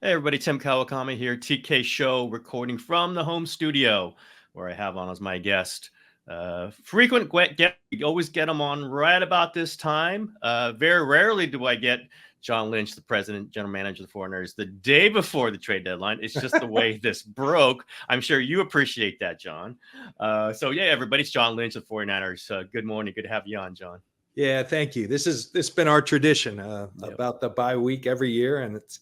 Hey everybody, Tim Kawakami here, TK Show, recording from the home studio where I have on as my guest. Frequent get, we always get him on right about this time. Very rarely do I get John Lynch, the president, general manager of the 49ers, the day before the trade deadline. It's just the way this broke. I'm sure you appreciate that, John. So yeah, everybody, it's John Lynch of the 49ers. Good morning. Good to have you on, John. Yeah, thank you. This has been our tradition about the bye week every year, and it's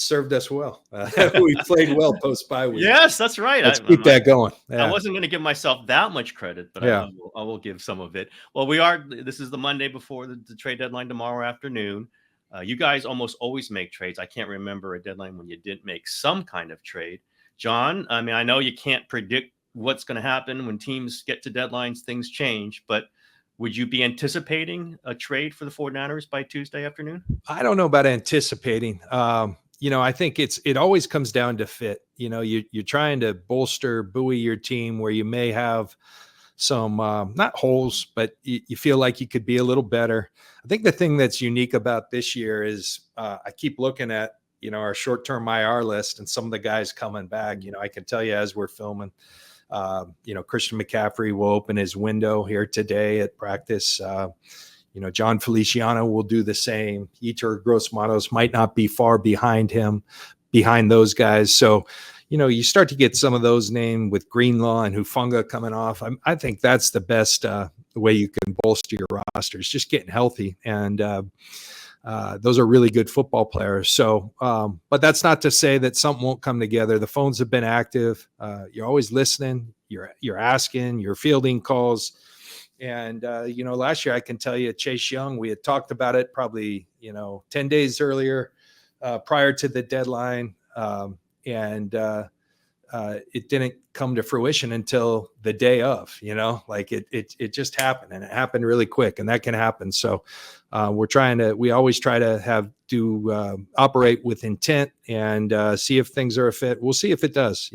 served us well. We played well post bye week. Yes, that's right. Let's keep that going. Yeah. I wasn't going to give myself that much credit, but I will give some of it. Well, this is the Monday before the trade deadline tomorrow afternoon. You guys almost always make trades. I can't remember a deadline when you didn't make some kind of trade. John, I mean, I know you can't predict what's going to happen when teams get to deadlines, things change, but would you be anticipating a trade for the 49ers by Tuesday afternoon? I don't know about anticipating. I think it always comes down to fit. You're trying to buoy your team where you may have some, not holes, but you feel like you could be a little better. I think the thing that's unique about this year is I keep looking at, our short-term IR list and some of the guys coming back. I can tell you as we're filming, Christian McCaffrey will open his window here today at practice. John Feliciano will do the same. Yetur Gross-Matos might not be far behind those guys. So, you start to get some of those named with Greenlaw and Hufanga coming off. I think that's the best way you can bolster your rosters, just getting healthy. And those are really good football players. So, but that's not to say that something won't come together. The phones have been active. You're always listening. You're asking. You're fielding calls. And, last year I can tell you Chase Young, we had talked about it probably, 10 days earlier prior to the deadline. And it didn't come to fruition until the day of, it just happened, and it happened really quick, and that can happen. So we always try to operate with intent and see if things are a fit. We'll see if it does.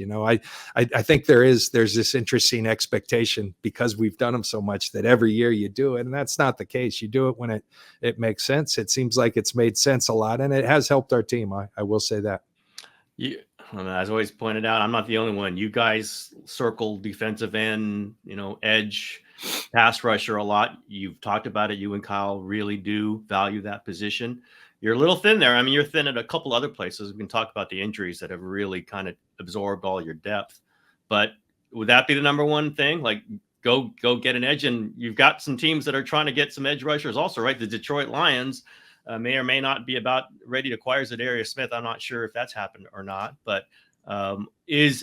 I think there's this interesting expectation because we've done them so much that every year you do it, and that's not the case. You do it when it makes sense. It seems like it's made sense a lot, and it has helped our team. I will say that. As always pointed out, I'm not the only one. You guys circle defensive end, edge, pass rusher a lot. You've talked about it. You and Kyle really do value that position. You're a little thin there. I mean, you're thin at a couple other places. We can talk about the injuries that have really kind of absorbed all your depth. But would that be the number one thing? Like, go get an edge. And you've got some teams that are trying to get some edge rushers also, right? The Detroit Lions may or may not be about ready to acquire Zadarius Smith. I'm not sure if that's happened or not, but is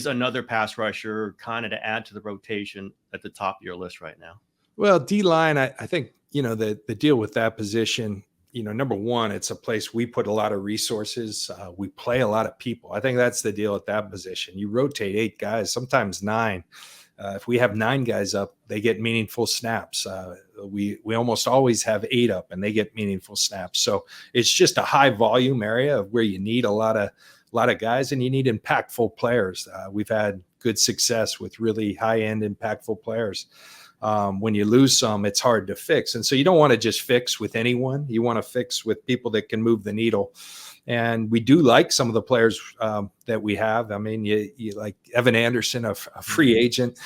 another pass rusher kind of to add to the rotation at the top of your list right now? Well, D-line, I think, the deal with that position, number one, it's a place we put a lot of resources. We play a lot of people. I think that's the deal at that position. You rotate 8 guys, sometimes 9. If we have 9 guys up, they get meaningful snaps. We almost always have 8 up, and they get meaningful snaps. So it's just a high volume area of where you need a lot of guys, and you need impactful players. We've had good success with really high end impactful players. When you lose some, it's hard to fix, and so you don't want to just fix with anyone. You want to fix with people that can move the needle. And we do like some of the players that we have. I mean, you like Evan Anderson, a free agent,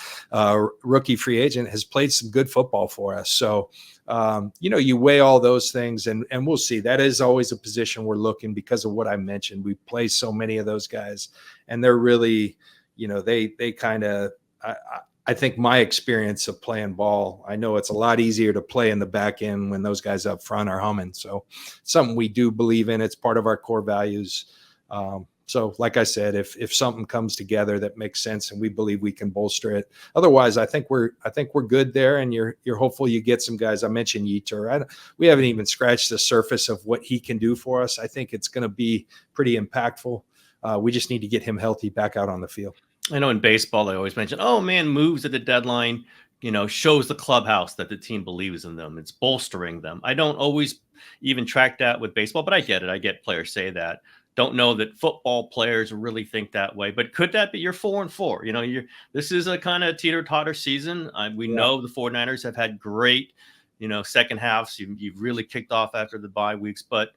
rookie free agent, has played some good football for us. So, you weigh all those things, and we'll see. That is always a position we're looking because of what I mentioned. We play so many of those guys, and they're really, they kind of. I think my experience of playing ball, I know it's a lot easier to play in the back end when those guys up front are humming. So something we do believe in. It's part of our core values. So like I said, if something comes together that makes sense and we believe we can bolster it, otherwise I think we're good there. And you're hopeful you get some guys. I mentioned Yetur. We haven't even scratched the surface of what he can do for us. I think it's going to be pretty impactful. We just need to get him healthy back out on the field. I know in baseball, they always mention, moves at the deadline, shows the clubhouse that the team believes in them. It's bolstering them. I don't always even track that with baseball, but I get it. I get players say that. Don't know that football players really think that way, but could that be? You're 4-4. This is a kind of teeter-totter season. We know the 49ers have had great second halves. You've really kicked off after the bye weeks, but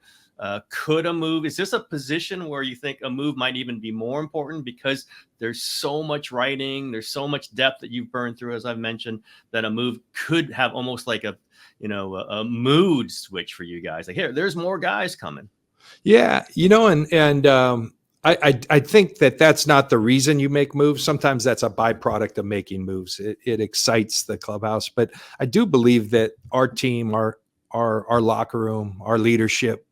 could a move, is this a position where you think a move might even be more important because there's so much writing, there's so much depth that you've burned through, as I've mentioned, that a move could have almost like a mood switch for you guys? Like, here, there's more guys coming. Yeah, I think that's not the reason you make moves. Sometimes that's a byproduct of making moves. It excites the clubhouse, but I do believe that our team, our locker room, our leadership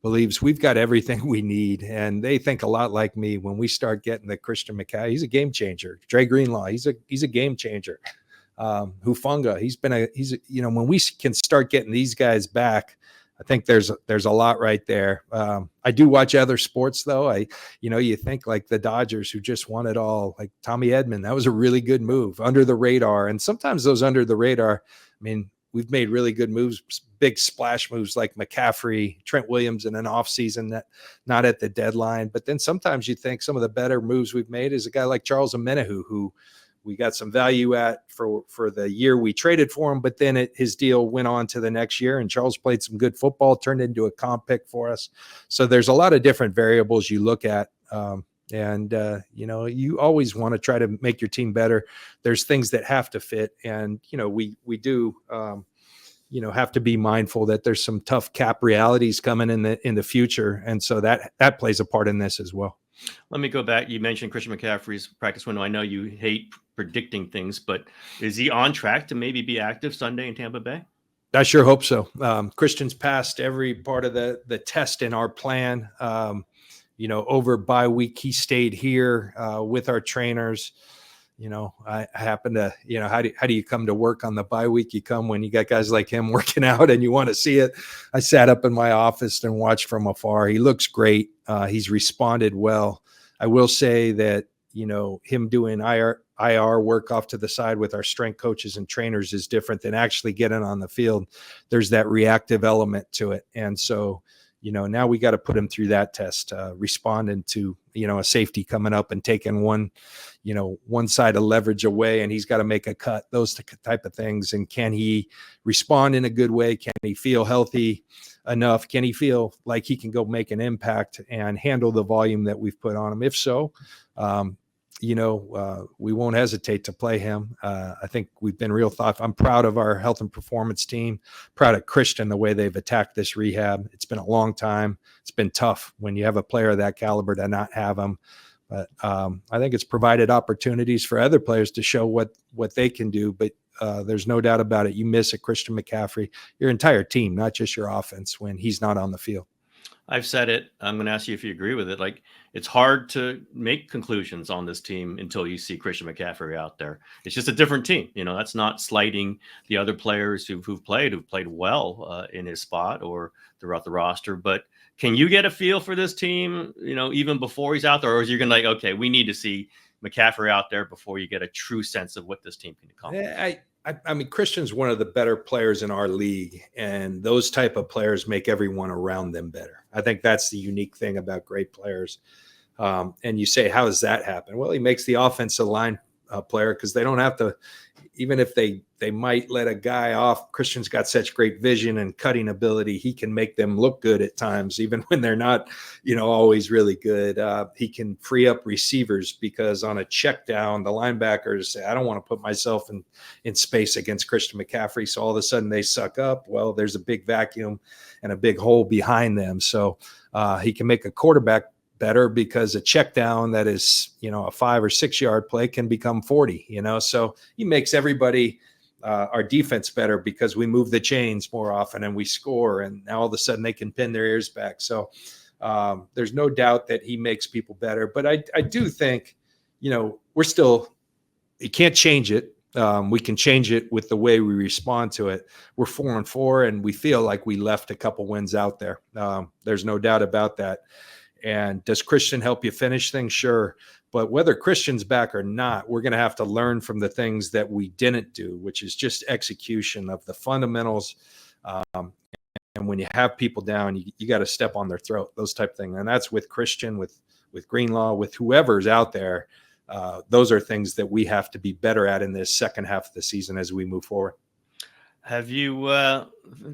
believes we've got everything we need, and they think a lot like me. When we start getting the Christian McCaffrey, he's a game changer. Dre Greenlaw, he's a game changer. Hufunga, when we can start getting these guys back, I think there's a lot right there. I do watch other sports though. You think like the Dodgers, who just won it all, like Tommy Edman, that was a really good move under the radar. And sometimes those under the radar, we've made really good moves, big splash moves like McCaffrey, Trent Williams in an offseason, that not at the deadline. But then sometimes you think some of the better moves we've made is a guy like Charles Omenihu, who we got some value at for the year we traded for him, but then his deal went on to the next year, and Charles played some good football, turned into a comp pick for us. So there's a lot of different variables you look at. You always want to try to make your team better. There's things that have to fit. And, we do, have to be mindful that there's some tough cap realities coming in the future. And so that plays a part in this as well. Let me go back. You mentioned Christian McCaffrey's practice window. I know you hate predicting things, but is he on track to maybe be active Sunday in Tampa Bay? I sure hope so. Christian's passed every part of the test in our plan. Over bye week, he stayed here with our trainers. I happen to, how do you come to work on the bye week? You come when you got guys like him working out and you want to see it. I sat up in my office and watched from afar. He looks great. He's responded well. I will say that, him doing IR work off to the side with our strength coaches and trainers is different than actually getting on the field. There's that reactive element to it. And so, now we got to put him through that test, responding to, a safety coming up and taking one side of leverage away, and he's got to make a cut, those type of things. And can he respond in a good way? Can he feel healthy enough? Can he feel like he can go make an impact and handle the volume that we've put on him? If so, we won't hesitate to play him. I think we've been real thoughtful. I'm proud of our health and performance team, proud of Christian, the way they've attacked this rehab. It's been a long time. It's been tough when you have a player of that caliber to not have him. But I think it's provided opportunities for other players to show what they can do. But there's no doubt about it. You miss a Christian McCaffrey, your entire team, not just your offense, when he's not on the field. I've said it. I'm going to ask you if you agree with it. Like, it's hard to make conclusions on this team until you see Christian McCaffrey out there. It's just a different team. That's not slighting the other players who've played well in his spot or throughout the roster. But can you get a feel for this team, even before he's out there? Or is you going to like, okay, we need to see McCaffrey out there before you get a true sense of what this team can accomplish? Christian's one of the better players in our league, and those type of players make everyone around them better. I think that's the unique thing about great players. And you say, how does that happen? Well, he makes the offensive line player, because they don't have to, even if they might let a guy off. Christian's got such great vision and cutting ability. He can make them look good at times, even when they're not, always really good. He can free up receivers, because on a check down, the linebackers say, I don't want to put myself in space against Christian McCaffrey. So all of a sudden they suck up. Well, there's a big vacuum and a big hole behind them. So he can make a quarterback better, because a check down that is, a 5 or 6 yard play can become 40, so he makes everybody, our defense better, because we move the chains more often and we score, and now all of a sudden they can pin their ears back. So there's no doubt that he makes people better, but I do think, we're still, you can't change it. We can change it with the way we respond to it. We're 4-4, and we feel like we left a couple wins out there. There's no doubt about that. And does Christian help you finish things? Sure. But whether Christian's back or not, we're going to have to learn from the things that we didn't do, which is just execution of the fundamentals. And when you have people down, you got to step on their throat, those type of things. And that's with Christian, with Greenlaw, with whoever's out there. Those are things that we have to be better at in this second half of the season as we move forward. Have you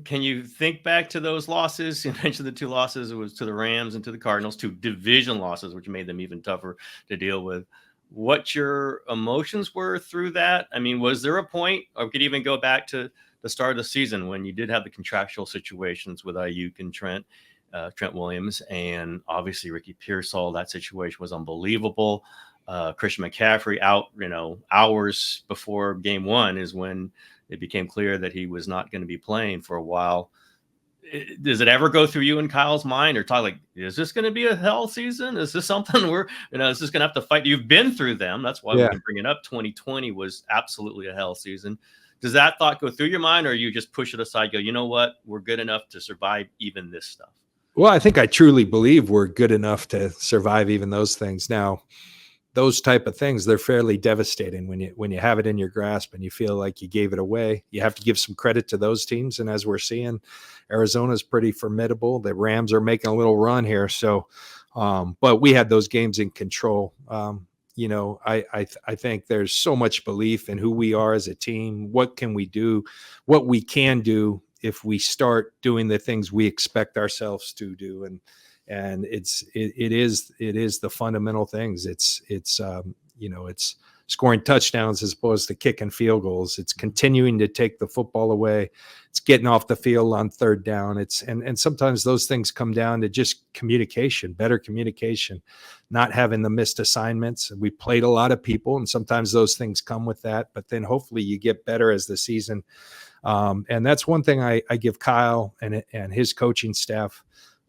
can you think back to those losses? You mentioned the two losses. It was to the Rams and to the Cardinals, two division losses, which made them even tougher to deal with. What your emotions were through that? I mean, was there a point, or we could even go back to the start of the season when you did have the contractual situations with Ayuk and Trent Williams, and obviously Ricky Pearsall? That situation was unbelievable. Christian McCaffrey out, hours before game one is when it became clear that he was not going to be playing for a while. Does it ever go through you and Kyle's mind, or talk like, is this going to be a hell season? Is this something is this going to have to fight? You've been through them. That's why we can bring it up. 2020 was absolutely a hell season. Does that thought go through your mind, or you just push it aside, go, you know what, we're good enough to survive even this stuff? Well, I think I truly believe we're good enough to survive even those things. Now, those type of things, they're fairly devastating when you have it in your grasp and you feel like you gave it away. You have to give some credit to those teams. And as we're seeing, Arizona's pretty formidable. The Rams are making a little run here. So, but we had those games in control. I think there's so much belief in who we are as a team. What can we do? What we can do if we start doing the things we expect ourselves to do. And it is the fundamental things. It's scoring touchdowns as opposed to kicking field goals. It's continuing to take the football away. It's getting off the field on third down. And sometimes those things come down to just communication, better communication, not having the missed assignments. We played a lot of people, and sometimes those things come with that. But then hopefully you get better as the season. And that's one thing I give Kyle and his coaching staff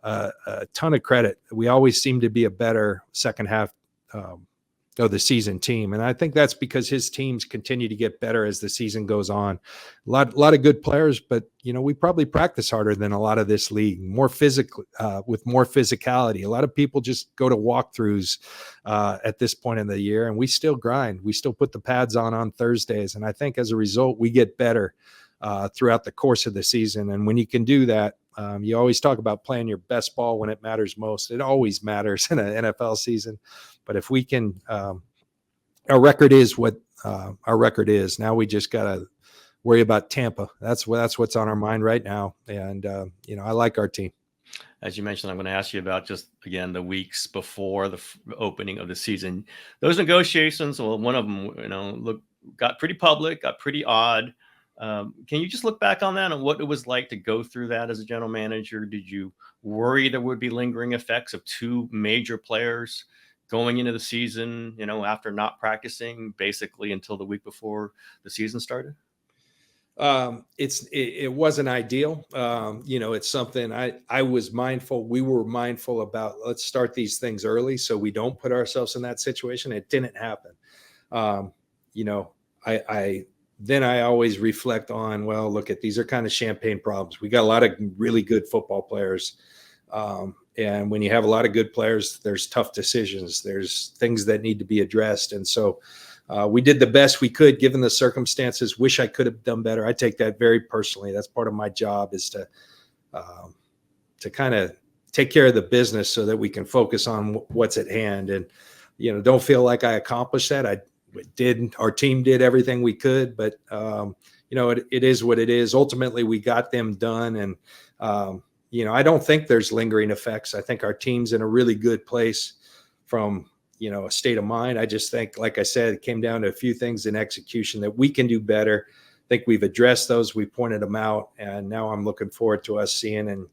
a ton of credit. We always seem to be a better second half of the season team. And I think that's because his teams continue to get better as the season goes on. A lot of good players, but we probably practice harder than a lot of this league, more physically, with more physicality. A lot of people just go to walkthroughs at this point in the year, and we still grind. We still put the pads on Thursdays. And I think as a result, we get better throughout the course of the season. And when you can do that, you always talk about playing your best ball when it matters most. It always matters in an NFL season. But if we can, our record is what our record is. Now we just got to worry about Tampa. That's what's on our mind right now. And, I like our team. As you mentioned, I'm going to ask you about just, again, the weeks before the opening of the season. Those negotiations, well, one of them, got pretty public, got pretty odd. Can you just look back on that and what it was like to go through that as a general manager? Did you worry there would be lingering effects of two major players going into the season, after not practicing basically until the week before the season started? It wasn't ideal. It's something I was mindful. We were mindful about, let's start these things early so we don't put ourselves in that situation. It didn't happen. Then I always reflect on, well, look at, these are kind of champagne problems. We got a lot of really good football players. And when you have a lot of good players, there's tough decisions. There's things that need to be addressed. And so we did the best we could given the circumstances. Wish I could have done better. I take that very personally. That's part of my job, is to kind of take care of the business so that we can focus on what's at hand. And, don't feel like I accomplished that. Our team did everything we could, but it is what it is. Ultimately, we got them done. And, I don't think there's lingering effects. I think our team's in a really good place from, a state of mind. I just think, like I said, it came down to a few things in execution that we can do better. I think we've addressed those. We pointed them out. And now I'm looking forward to us seeing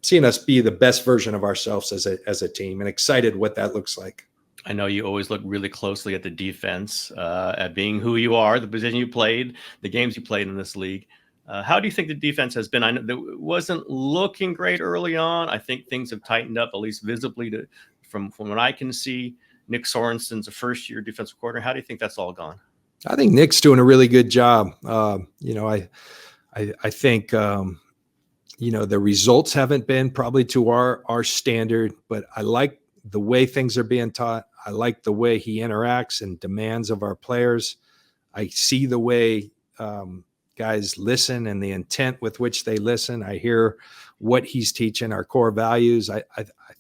seeing us be the best version of ourselves as a team, and excited what that looks like. I know you always look really closely at the defense, at being who you are, the position you played, the games you played in this league. How do you think the defense has been? I know that it wasn't looking great early on. I think things have tightened up, at least visibly, from what I can see. Nick Sorenson's a first-year defensive coordinator. How do you think that's all gone? I think Nick's doing a really good job. I think the results haven't been probably to our standard, but I like the way things are being taught. I like the way he interacts and demands of our players. I see the way guys listen and the intent with which they listen. I hear what he's teaching, our core values. I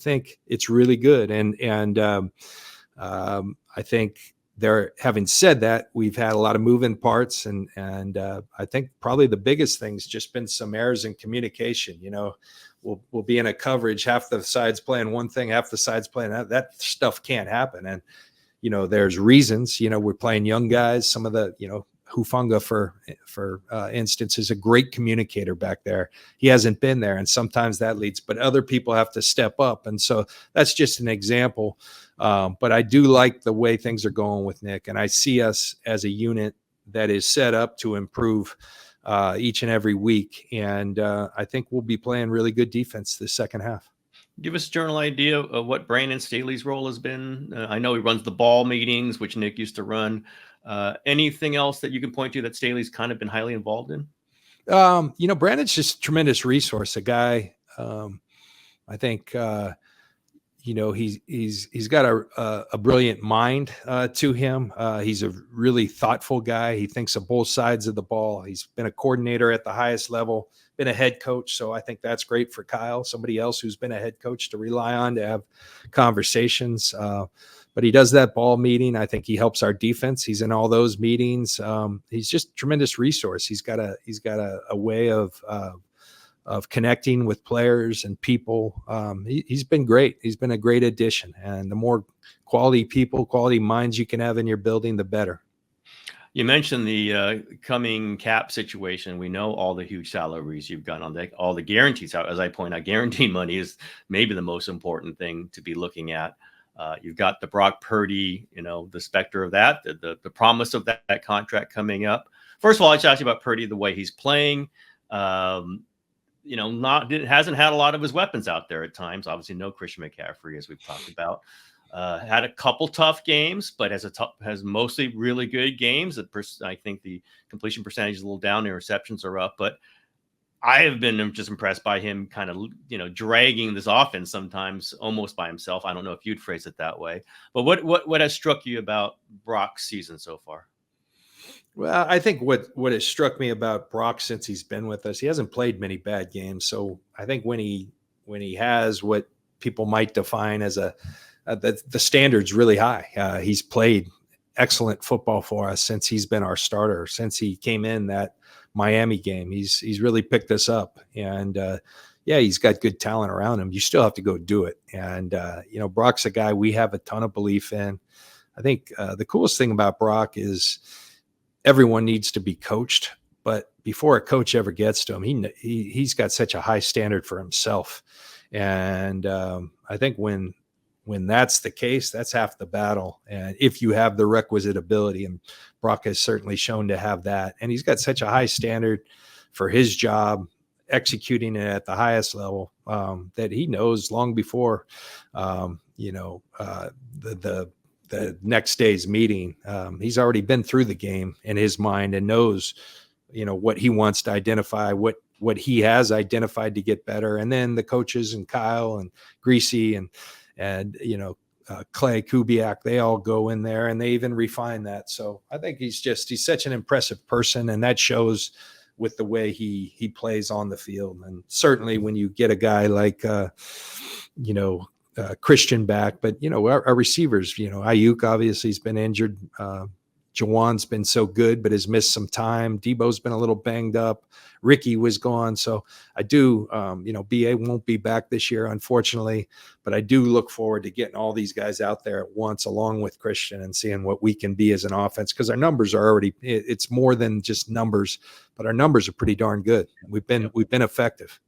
think it's really good. And I think having said that, we've had a lot of moving parts, and I think probably the biggest thing's just been some errors in communication. We'll be in a coverage, half the side's playing one thing, half the side's playing that stuff can't happen. And there's reasons. We're playing young guys. Some of the Hufanga, for instance, is a great communicator back there. He hasn't been there, and sometimes that leads, but other people have to step up. And so that's just an example. But I do like the way things are going with Nick, and I see us as a unit that is set up to improve each and every week. And I think we'll be playing really good defense this second half. Give us a general idea of what Brandon Staley's role has been. I know he runs the ball meetings, which Nick used to run. Anything else that you can point to that Staley's kind of been highly involved in? Brandon's just a tremendous resource. A guy, I think, he's got a brilliant mind to him. He's a really thoughtful guy. He thinks of both sides of the ball. He's been a coordinator at the highest level, been a head coach. So I think that's great for Kyle, somebody else who's been a head coach to rely on to have conversations. But he does that ball meeting. I think he helps our defense. He's in all those meetings. He's just a tremendous resource. He's got a way of connecting with players and people. He's been great. He's been a great addition. And the more quality people, quality minds you can have in your building, the better. You mentioned the coming cap situation. We know all the huge salaries you've got on deck, all the guarantees. As I point out, guaranteed money is maybe the most important thing to be looking at. You've got the Brock Purdy, the specter of that, the promise of that contract coming up. First of all, I should ask you about Purdy, the way he's playing. Hasn't had a lot of his weapons out there at times. Obviously, no Christian McCaffrey, as we've talked about. Had a couple tough games, but has mostly really good games. I think the completion percentage is a little down. The receptions are up, but I have been just impressed by him kind of, dragging this offense sometimes almost by himself. I don't know if you'd phrase it that way, but what has struck you about Brock's season so far? Well, I think what has struck me about Brock since he's been with us, he hasn't played many bad games. So I think when he has what people might define as the standard's really high. He's played excellent football for us since he's been our starter, since he came in that Miami game. He's really picked us up, and he's got good talent around him. You still have to go do it. And Brock's a guy we have a ton of belief in. I think the coolest thing about Brock is everyone needs to be coached, but before a coach ever gets to him, he's got such a high standard for himself. And I think when that's the case, that's half the battle. And if you have the requisite ability, and Brock has certainly shown to have that, and he's got such a high standard for his job, executing it at the highest level, that he knows long before, the next day's meeting, he's already been through the game in his mind and knows, what he wants to identify, what he has identified to get better. And then the coaches and Kyle and Greasy and Clay Kubiak, they all go in there and they even refine that. So I think he's such an impressive person, and that shows with the way he plays on the field. And certainly when you get a guy like, Christian back, but our receivers, Ayuk obviously has been injured. Jawan's been so good, but has missed some time. Debo's been a little banged up. Ricky was gone. So I do, BA won't be back this year, unfortunately, but I do look forward to getting all these guys out there at once, along with Christian, and seeing what we can be as an offense. Cause our numbers are already, it's more than just numbers, but our numbers are pretty darn good. We've been effective.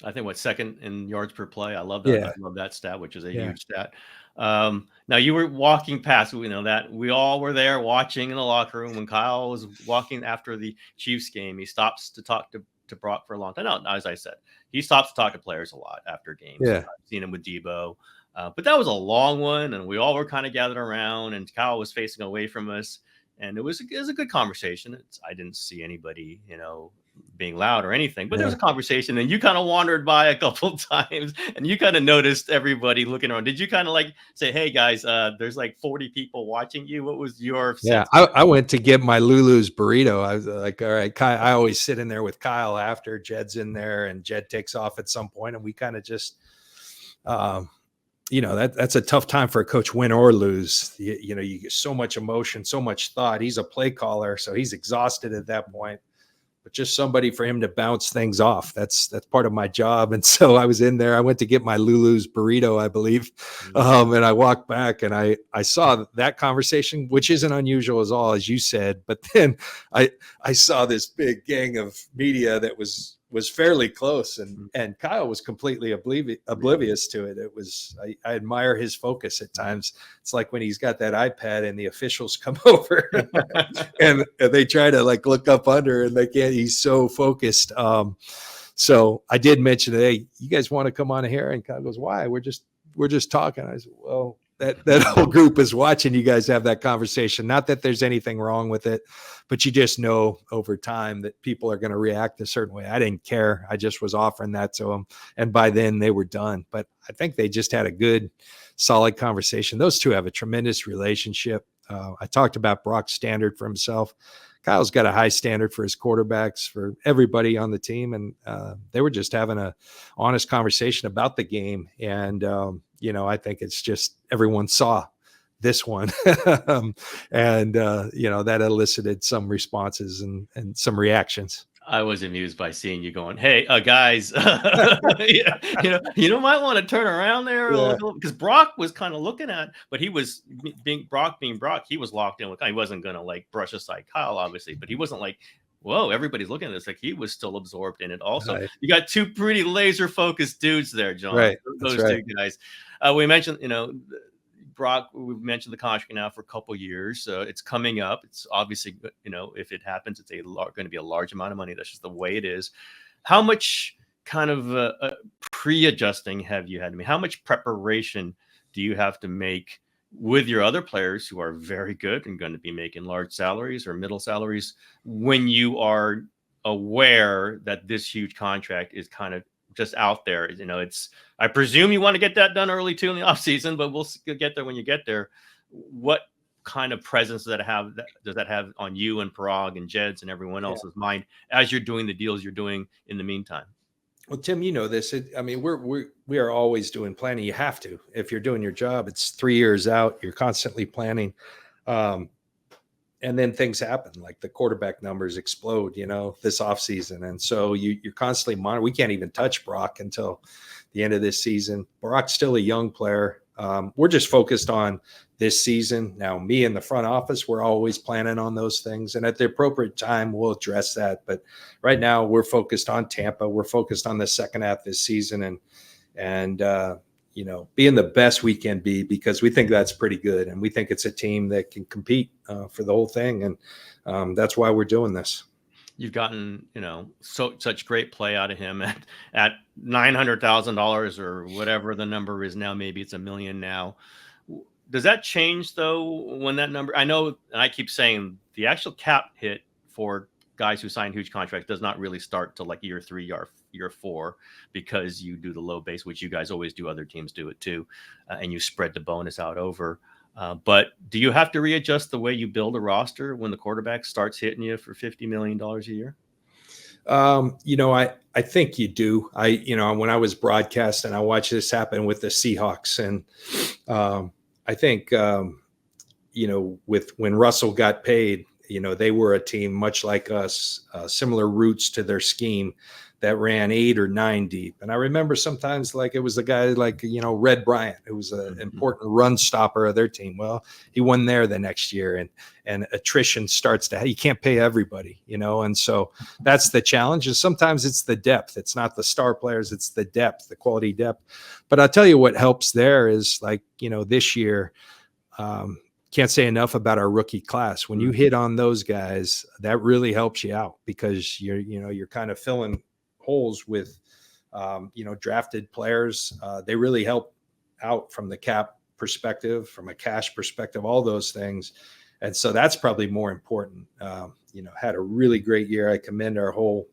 I think second in yards per play. I love that. Yeah. I love that stat, which is a huge stat. Now you were walking past, that we all were there watching in the locker room when Kyle was walking after the Chiefs game. He stops to talk to Brock for a long time. No, as I said, he stops to talk to players a lot after games. Yeah. I've seen him with Debo, but that was a long one, and we all were kind of gathered around, and Kyle was facing away from us, and it was a good conversation. I didn't see anybody, being loud or anything, but there was a conversation, and you kind of wandered by a couple times and you kind of noticed everybody looking around. Did you kind of say, hey guys, there's 40 people watching you? What was your sense? I went to get my Lulu's burrito. I was like, all right, Kyle, I always sit in there with Kyle after Jed's in there, and Jed takes off at some point, and we kind of just that's a tough time for a coach, win or lose. You get so much emotion, so much thought. He's a play caller, so he's exhausted at that point. But just somebody for him to bounce things off. That's part of my job. And so I was in there. I went to get my Lulu's burrito, I believe. And I walked back and I saw that conversation, which isn't unusual at all, as you said. But then I saw this big gang of media that was fairly close, and Kyle was completely oblivious to it. It was, I admire his focus at times. It's like when he's got that iPad and the officials come over and they try to like look up under and they can't, he's so focused. So I did mention, hey, you guys want to come on here? And Kyle goes, why? We're just talking. I said, well, that whole group is watching you guys have that conversation. Not that there's anything wrong with it, but you just know over time that people are going to react a certain way. I didn't care. I just was offering that to them. And by then they were done. But I think they just had a good, solid conversation. Those two have a tremendous relationship. I talked about Brock's standard for himself. Kyle's got a high standard for his quarterbacks, for everybody on the team. And they were just having a honest conversation about the game. And, I think it's just everyone saw this one. And that elicited some responses and some reactions. I was amused by seeing you going, hey, guys, you might want to turn around there a little, because Brock was kind of looking at, but he was being Brock, he was locked in with, he wasn't going to like brush aside Kyle, obviously, but he wasn't like, whoa, everybody's looking at this. Like, he was still absorbed in it also. Right. You got two pretty laser focused dudes there, John. Right. Those two guys. We mentioned, Brock, we've mentioned the contract now for a couple of years. It's coming up. It's obviously, if it happens, it's going to be a large amount of money. That's just the way it is. How much kind of pre-adjusting have you had to make? How much preparation do you have to make with your other players who are very good and going to be making large salaries or middle salaries, when you are aware that this huge contract is kind of just out there? I presume you want to get that done early too in the off season, but we'll get there when you get there. What kind of presence does that have on you and Parag and Jed's and everyone else's mind as you're doing the deals you're doing in the meantime? Well, Tim, this. We are always doing planning. You have to. If you're doing your job, it's 3 years out. You're constantly planning. And then things happen, like the quarterback numbers explode, this offseason. And so you're constantly monitoring. We can't even touch Brock until the end of this season. Brock's still a young player. We're just focused on this season. Now, me in the front office, we're always planning on those things. And at the appropriate time, we'll address that. But right now, we're focused on Tampa. We're focused on the second half this season and being the best we can be, because we think that's pretty good. And we think it's a team that can compete for the whole thing. And that's why we're doing this. You've gotten, such great play out of him at $900,000 or whatever the number is now. Maybe it's $1 million now. Does that change though when that number? I know, and I keep saying the actual cap hit for guys who sign huge contracts does not really start till like year 3 or year 4, because you do the low base, which you guys always do. Other teams do it too, and you spread the bonus out over. But do you have to readjust the way you build a roster when the quarterback starts hitting you for $50 million a year? I think you do. When I was broadcasting, I watched this happen with the Seahawks, and I think, when Russell got paid, they were a team much like us, similar roots to their scheme, that ran 8 or 9 deep. And I remember sometimes like it was a guy like, Red Bryant, who was an important run stopper of their team. Well, he won there the next year, and attrition starts to, you can't pay everybody, and so that's the challenge. Is sometimes it's the depth. It's not the star players, it's the depth, the quality depth. But I'll tell you what helps there is like, this year, can't say enough about our rookie class. When you hit on those guys, that really helps you out, because you're kind of filling holes with, drafted players. They really help out from the cap perspective, from a cash perspective, all those things. And so that's probably more important. Had a really great year. I commend our whole,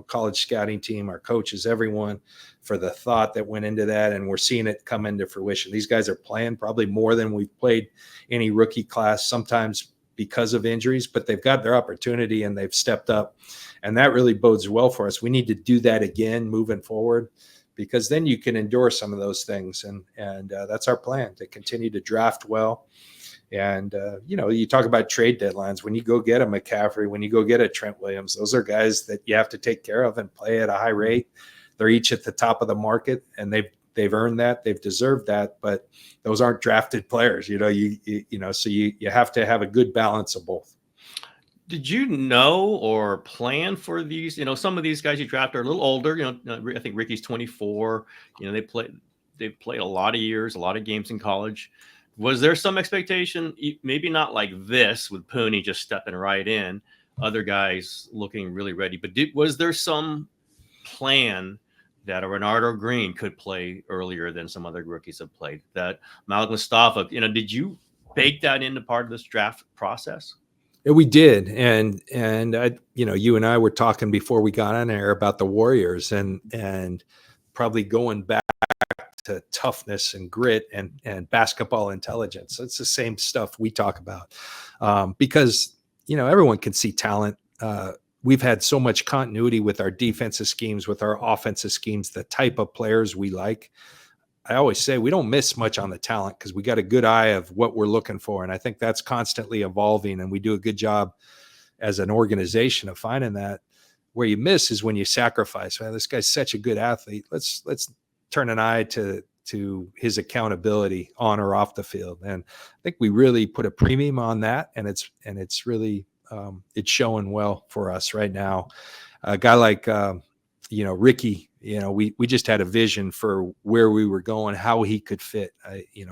college scouting team, our coaches, everyone, for the thought that went into that. And we're seeing it come into fruition. These guys are playing probably more than we've played any rookie class, sometimes because of injuries, but they've got their opportunity and they've stepped up. And that really bodes well for us. We need to do that again moving forward, because then you can endure some of those things. And that's our plan, to continue to draft well. And, you talk about trade deadlines. When you go get a McCaffrey, when you go get a Trent Williams, those are guys that you have to take care of and play at a high rate. They're each at the top of the market, and they've earned that. They've deserved that, but those aren't drafted players, so you have to have a good balance of both. Did you know or plan for these? Some of these guys you draft are a little older. I think Ricky's 24. They've played a lot of years, a lot of games in college. Was there some expectation, maybe not like this with Purdy just stepping right in, other guys looking really ready, but was there some plan that a Renardo Green could play earlier than some other rookies have played, that Malik Mustafa, did you bake that into part of this draft process? Yeah, we did. And I, you and I were talking before we got on air about the Warriors and probably going back to toughness and grit and basketball intelligence. It's the same stuff we talk about, because, everyone can see talent. We've had so much continuity with our defensive schemes, with our offensive schemes, the type of players we like. I always say we don't miss much on the talent because we got a good eye of what we're looking for. And I think that's constantly evolving, and we do a good job as an organization of finding that. Where you miss is when you sacrifice. Man, this guy's such a good athlete. Let's turn an eye to his accountability on or off the field. And I think we really put a premium on that. And it's really, it's showing well for us right now. A guy like, Ricky, we just had a vision for where we were going, how he could fit.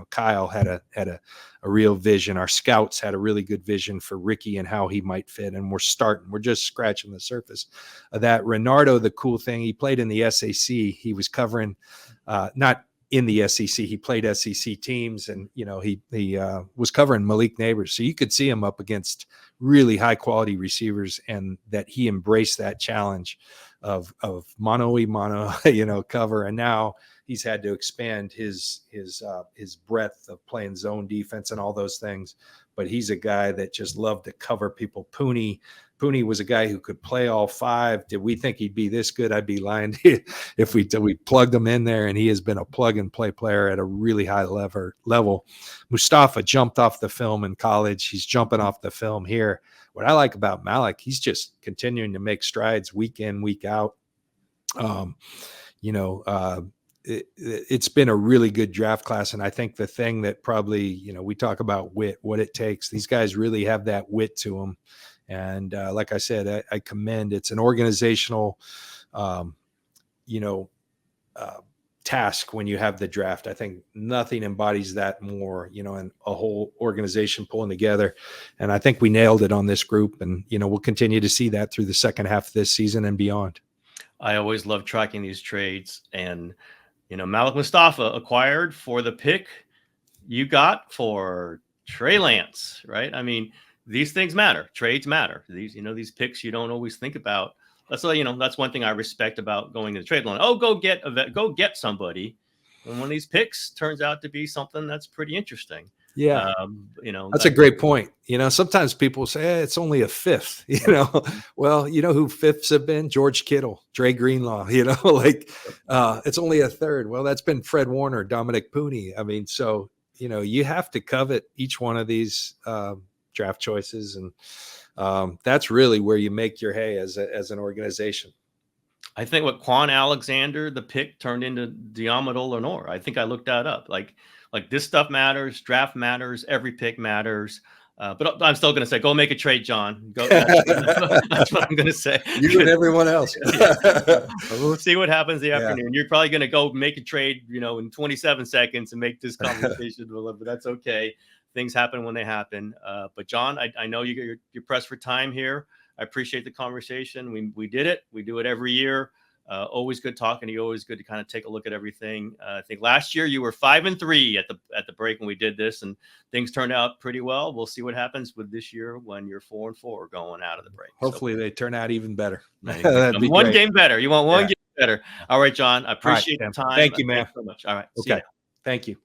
Kyle had a real vision. Our scouts had a really good vision for Ricky and how he might fit. And we're just scratching the surface of that. Renardo, the cool thing, he played in the SEC. He was covering, not in the SEC. He played SEC teams, and he was covering Malik Neighbors, so you could see him up against really high quality receivers, and that he embraced that challenge of mano cover. And now he's had to expand his breadth of playing zone defense and all those things. But he's a guy that just loved to cover people. Purdy was a guy who could play all five. Did we think he'd be this good? I'd be lying if we plugged him in there, and he has been a plug and play player at a really high level. Mustafa jumped off the film in college. He's jumping off the film here. What I like about Malik, he's just continuing to make strides week in, week out. It's been a really good draft class. And I think the thing that probably, we talk about wit, what it takes. These guys really have that wit to them. And like I said, I commend. It's an organizational, task when you have the draft. I think nothing embodies that more, and a whole organization pulling together. And I think we nailed it on this group. And, we'll continue to see that through the second half of this season and beyond. I always love tracking these trades. And, Malik Mustafa acquired for the pick you got for Trey Lance, right? I mean, these things matter. Trades matter. These picks you don't always think about. That's one thing I respect about going to the trade line. Oh, go get somebody. And one of these picks turns out to be something that's pretty interesting. Yeah. That's a great point. Sometimes people say, hey, it's only a fifth, well, who fifths have been? George Kittle, Dre Greenlaw, it's only a third. Well, that's been Fred Warner, Dominic Purdy. I mean, so, you have to covet each one of these draft choices. And that's really where you make your hay as an organization. I think what Quan Alexander, the pick, turned into Diamadol Lenore. I think I looked that up. Like this stuff matters. Draft matters. Every pick matters. But I'm still going to say, go make a trade, John. That's what I'm going to say. You and everyone else. We'll see what happens the afternoon. You're probably going to go make a trade, in 27 seconds and make this conversation. But that's okay. Things happen when they happen. But John, I know you're pressed for time here. I appreciate the conversation. We did it. We do it every year. Always good talking to you. Always good to kind of take a look at everything. I think last year you were 5-3 at the break when we did this, and things turned out pretty well. We'll see what happens with this year when you're 4-4 going out of the break. Hopefully they turn out even better. One game better. You want one game better. All right, John. I appreciate the time. Thank you, man. Thanks so much. All right. Okay. Thank you.